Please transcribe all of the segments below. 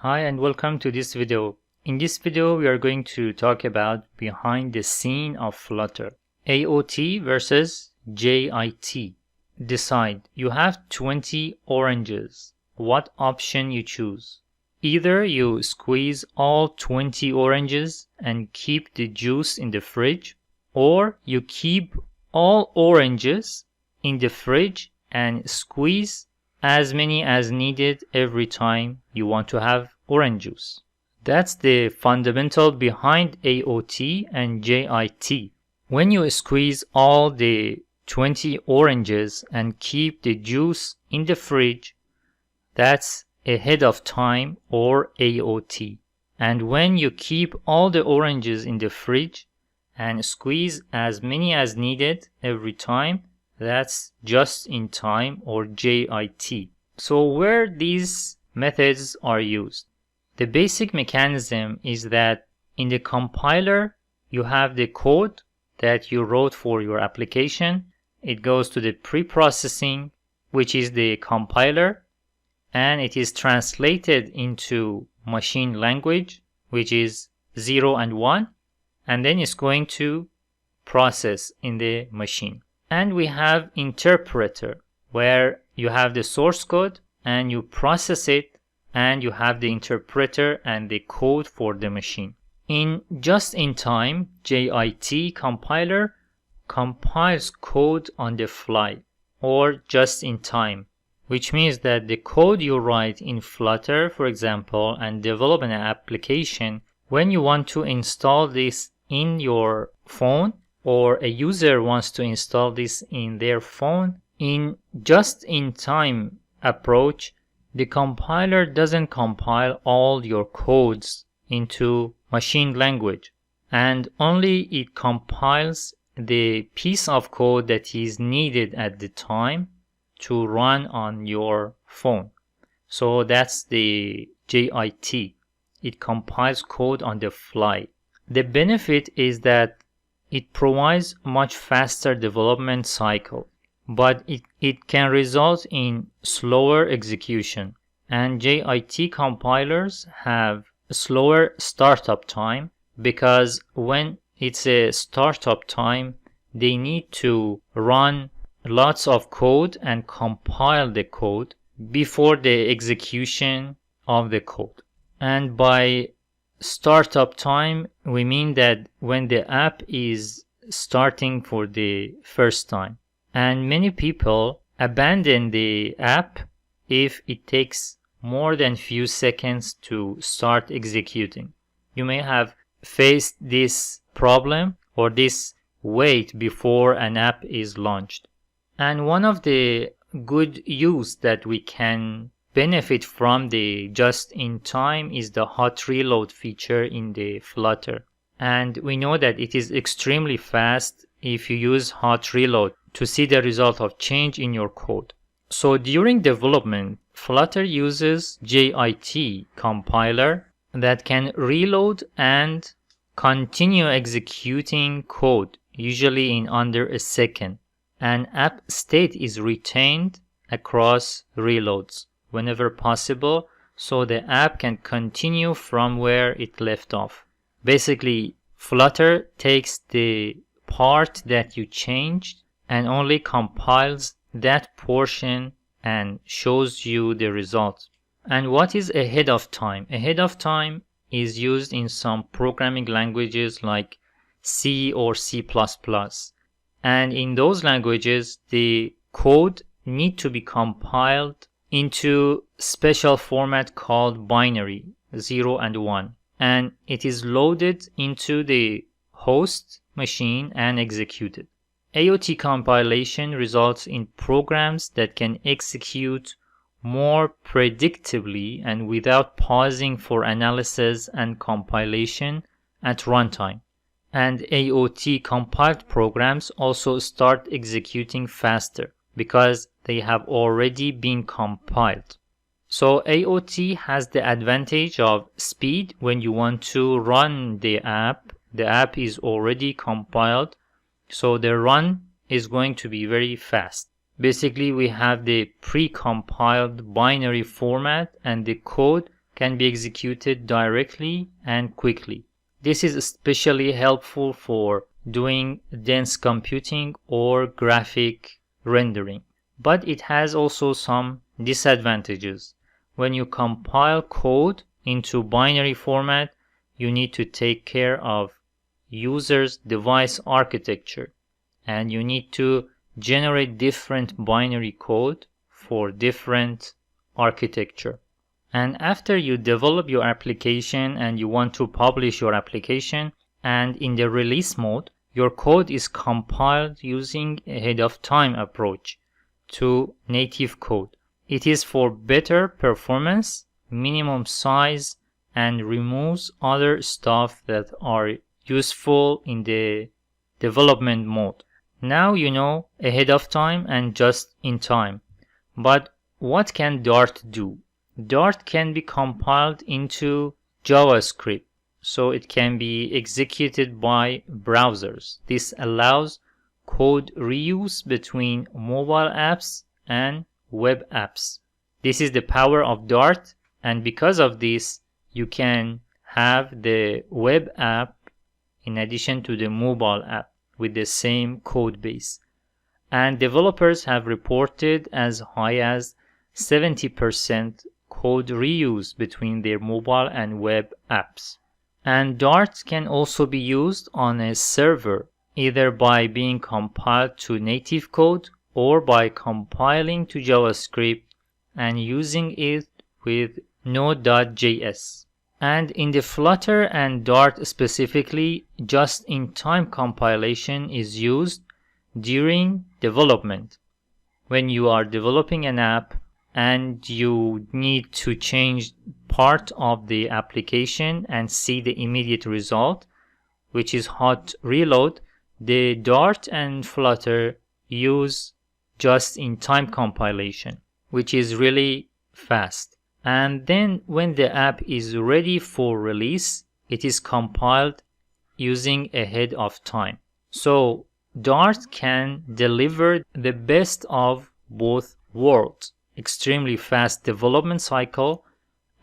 Hi and welcome to this video. In this video we are going to talk about behind the scene of Flutter. AOT versus JIT. Decide. You have 20 oranges. What option you choose? Either you squeeze all 20 oranges and keep the juice in the fridge, or you keep all oranges in the fridge and squeeze as many as needed every time you want to have orange juice. That's the fundamental behind AOT and JIT. When you squeeze all the 20 oranges and keep the juice in the fridge, that's ahead of time or AOT. And when you keep all the oranges in the fridge and squeeze as many as needed every time, that's just in time or JIT. So where these methods are used? The basic mechanism is that in the compiler you have the code that you wrote for your application. It goes to the pre-processing, which is the compiler, and it is translated into machine language, which is 0 and 1, and then it's going to process in the machine. And we have interpreter, where you have the source code and you process it, and you have the interpreter and the code for the machine. In just-in-time, JIT compiler compiles code on the fly or just-in-time, which means that the code you write in Flutter, for example, and develop an application, when you want to install this in your phone, or a user wants to install this in their phone, in just-in-time approach, the compiler doesn't compile all your codes into machine language, and only it compiles the piece of code that is needed at the time to run on your phone. So that's the JIT. It compiles code on the fly. The benefit is that it provides much faster development cycle, but it can result in slower execution. And JIT compilers have a slower startup time because when it's a startup time, they need to run lots of code and compile the code before the execution of the code. And by startup time, we mean that when the app is starting for the first time. And many people abandon the app if it takes more than few seconds to start executing. You may have faced this problem or this wait before an app is launched. And one of the good use that we can benefit from the just-in-time is the hot reload feature in the Flutter. And we know that it is extremely fast if you use hot reload to see the result of change in your code. So during development, Flutter uses JIT compiler that can reload and continue executing code, usually in under a second. And app state is retained across reloads whenever possible, so the app can continue from where it left off. Basically, Flutter takes the part that you changed and only compiles that portion and shows you the result. And what is ahead of time? Ahead of time is used in some programming languages like C or C++. And in those languages, the code need to be compiled into special format called binary, 0 and 1. And it is loaded into the host machine and executed. AOT compilation results in programs that can execute more predictably and without pausing for analysis and compilation at runtime. And AOT compiled programs also start executing faster because they have already been compiled. So AOT has the advantage of speed when you want to run the app. The app is already compiled, so the run is going to be very fast. Basically, we have the pre-compiled binary format and the code can be executed directly and quickly. This is especially helpful for doing dense computing or graphic rendering. But it has also some disadvantages. When you compile code into binary format, you need to take care of user's device architecture, and you need to generate different binary code for different architecture. And after you develop your application and you want to publish your application, and in the release mode, your code is compiled using a ahead of time approach to native code. It is for better performance, minimum size, and removes other stuff that are useful in the development mode. Now you know ahead of time and just in time. But what can Dart do? Dart can be compiled into JavaScript, so it can be executed by browsers. This allows code reuse between mobile apps and web apps. This is the power of Dart, and because of this, you can have the web app in addition to the mobile app with the same code base. And developers have reported as high as 70% code reuse between their mobile and web apps. And Dart can also be used on a server, either by being compiled to native code or by compiling to JavaScript and using it with Node.js. And in the Flutter and Dart specifically, just-in-time compilation is used during development. When you are developing an app and you need to change part of the application and see the immediate result, which is hot reload, the Dart and Flutter use just-in-time compilation, which is really fast. And then when the app is ready for release, it is compiled using ahead of time. So Dart can deliver the best of both worlds: extremely fast development cycle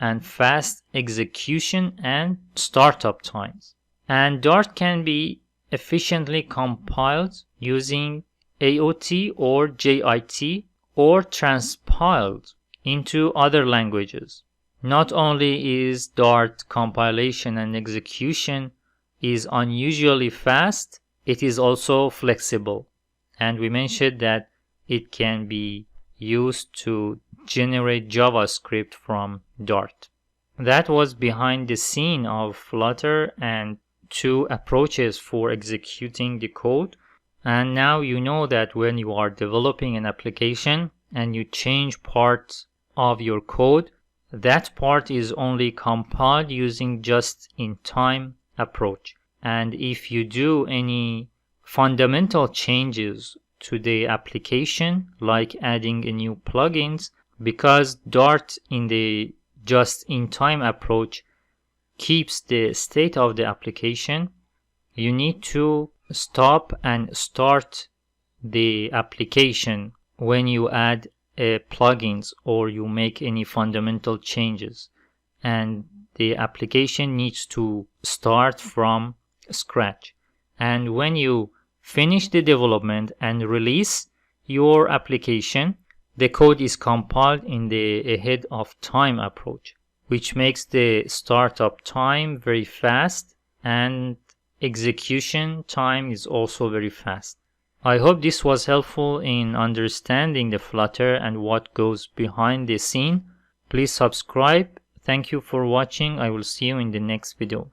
and fast execution and startup times. And Dart can be efficiently compiled using AOT or JIT or transpiled into other languages. Not only is Dart compilation and execution is unusually fast, it is also flexible. And we mentioned that it can be used to generate JavaScript from Dart. That was behind the scene of Flutter and two approaches for executing the code. And now you know that when you are developing an application and you change parts of your code, that part is only compiled using just-in-time approach. And if you do any fundamental changes to the application, like adding a new plugins, because Dart in the just-in-time approach keeps the state of the application, you need to stop and start the application when you add plugins or you make any fundamental changes, and the application needs to start from scratch. And when you finish the development and release your application, the code is compiled in the ahead of time approach, which makes the startup time very fast and execution time is also very fast. I hope this was helpful in understanding the Flutter and what goes behind the scene. Please subscribe. Thank you for watching. I will see you in the next video.